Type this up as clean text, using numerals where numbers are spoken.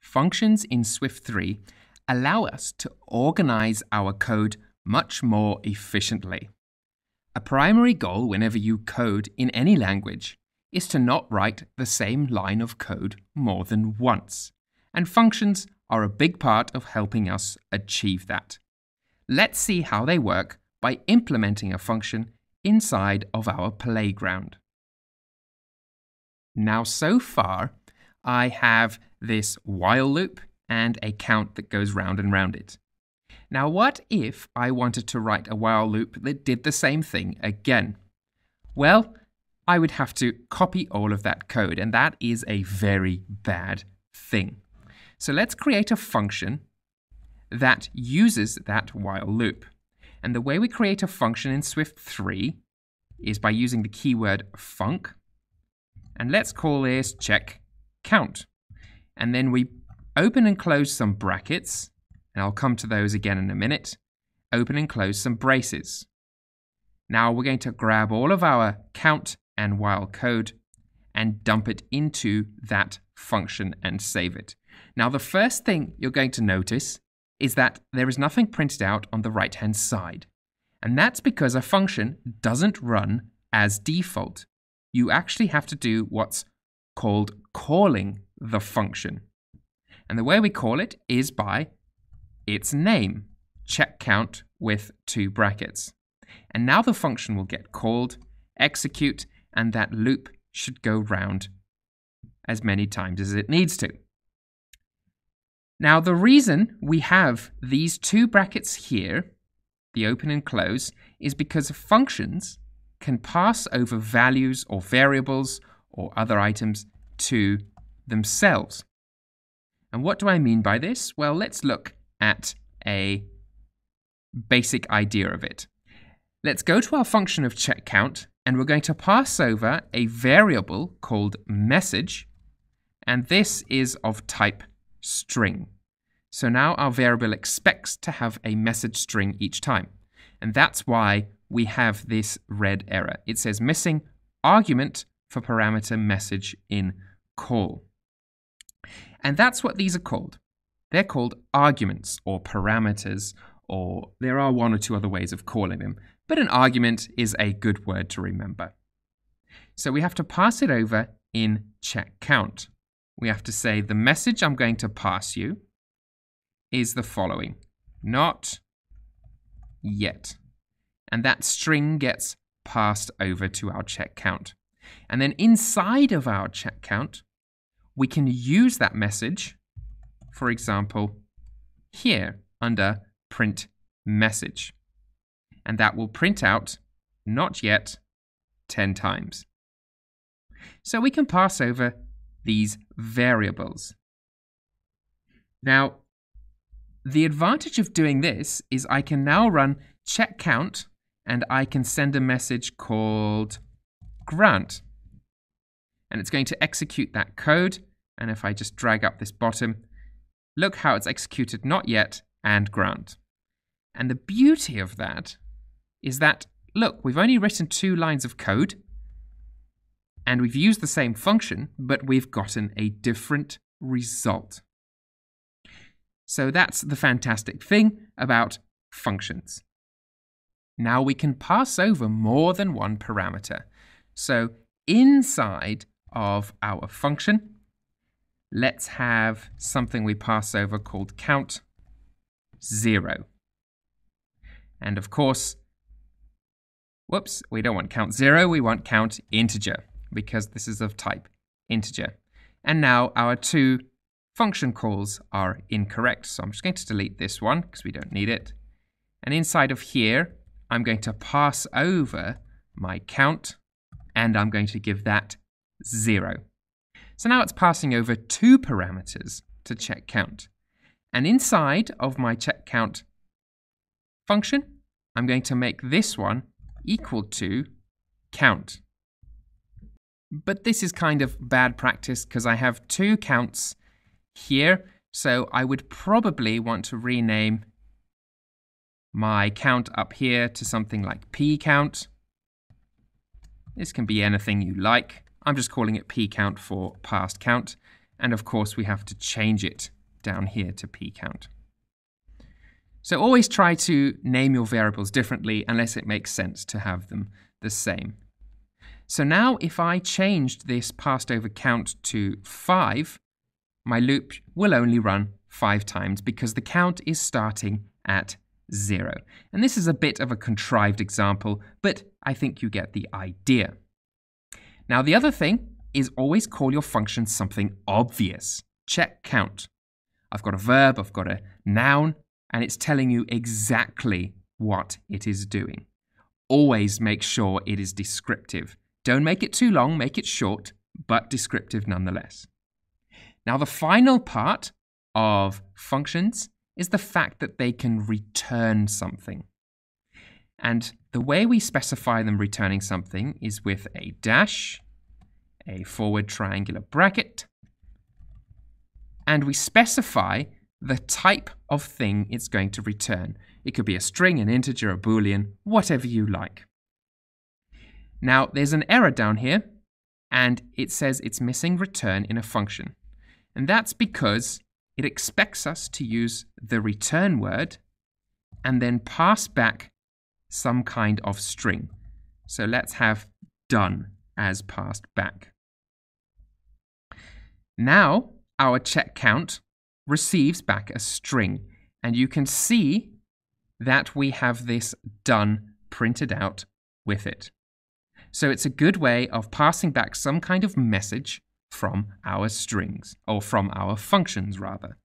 Functions in Swift 3 allow us to organize our code much more efficiently. A primary goal whenever you code in any language is to not write the same line of code more than once, and functions are a big part of helping us achieve that. Let's see how they work by implementing a function inside of our playground. Now, so far, I have this while loop and a count that goes round and round it. Now, what if I wanted to write a while loop that did the same thing again? Well, I would have to copy all of that code, and that is a very bad thing. So let's create a function that uses that while loop. And the way we create a function in Swift 3 is by using the keyword func. And let's call this check count. And then we open and close some brackets, and I'll come to those again in a minute. Open and close some braces. Now we're going to grab all of our count and while code and dump it into that function and save it. Now the first thing you're going to notice is that there is nothing printed out on the right-hand side. And that's because a function doesn't run as default. You actually have to do what's called calling the function. And the way we call it is by its name, check count with 2 brackets. And now the function will get called, execute, and that loop should go round as many times as it needs to. Now, the reason we have these 2 brackets here, the open and close, is because functions can pass over values or variables or other items to themselves. And what do I mean by this? Well, let's look at a basic idea of it. Let's go to our function of check count, and we're going to pass over a variable called message, and this is of type string. So now our variable expects to have a message string each time. And that's why we have this red error. It says missing argument for parameter message in call. And that's what these are called. They're called arguments or parameters, or there are 1 or 2 other ways of calling them. But an argument is a good word to remember. So we have to pass it over in check count. We have to say the message I'm going to pass you is the following, not yet. And that string gets passed over to our check count. And then inside of our check count, we can use that message, for example, here under print message. And that will print out not yet 10 times. So we can pass over these variables. Now, the advantage of doing this is I can now run check count and I can send a message called grant. And it's going to execute that code. And if I just drag up this bottom, look how it's executed not yet and grant. And the beauty of that is that, look, we've only written 2 lines of code and we've used the same function, but we've gotten a different result. So that's the fantastic thing about functions. Now we can pass over more than one parameter. So inside of our function, let's have something we pass over called count 0. And of course, whoops, we don't want count 0, we want count integer, because this is of type integer. And now our 2 function calls are incorrect. So I'm just going to delete this one because we don't need it. And inside of here, I'm going to pass over my count and I'm going to give that 0. So now it's passing over 2 parameters to check count. And inside of my check count function, I'm going to make this one equal to count. But this is kind of bad practice because I have 2 counts here, so I would probably want to rename my count up here to something like p count. This can be anything you like. I'm just calling it p count for past count. And of course, we have to change it down here to pcount. So always try to name your variables differently unless it makes sense to have them the same. So now if I changed this passed over count to 5, my loop will only run 5 times because the count is starting at 0. And this is a bit of a contrived example, but I think you get the idea. Now the other thing is always call your function something obvious. Check count. I've got a verb, I've got a noun, and it's telling you exactly what it is doing. Always make sure it is descriptive. Don't make it too long, make it short, but descriptive nonetheless. Now the final part of functions is the fact that they can return something. And the way we specify them returning something is with a dash, a forward triangular bracket, and we specify the type of thing it's going to return. It could be a string, an integer, a boolean, whatever you like. Now, there's an error down here, and it says it's missing return in a function. And that's because it expects us to use the return word and then pass back some kind of string. So let's have done as passed back. Now, our check count receives back a string, and you can see that we have this done printed out with it. So it's a good way of passing back some kind of message from our strings, or from our functions rather.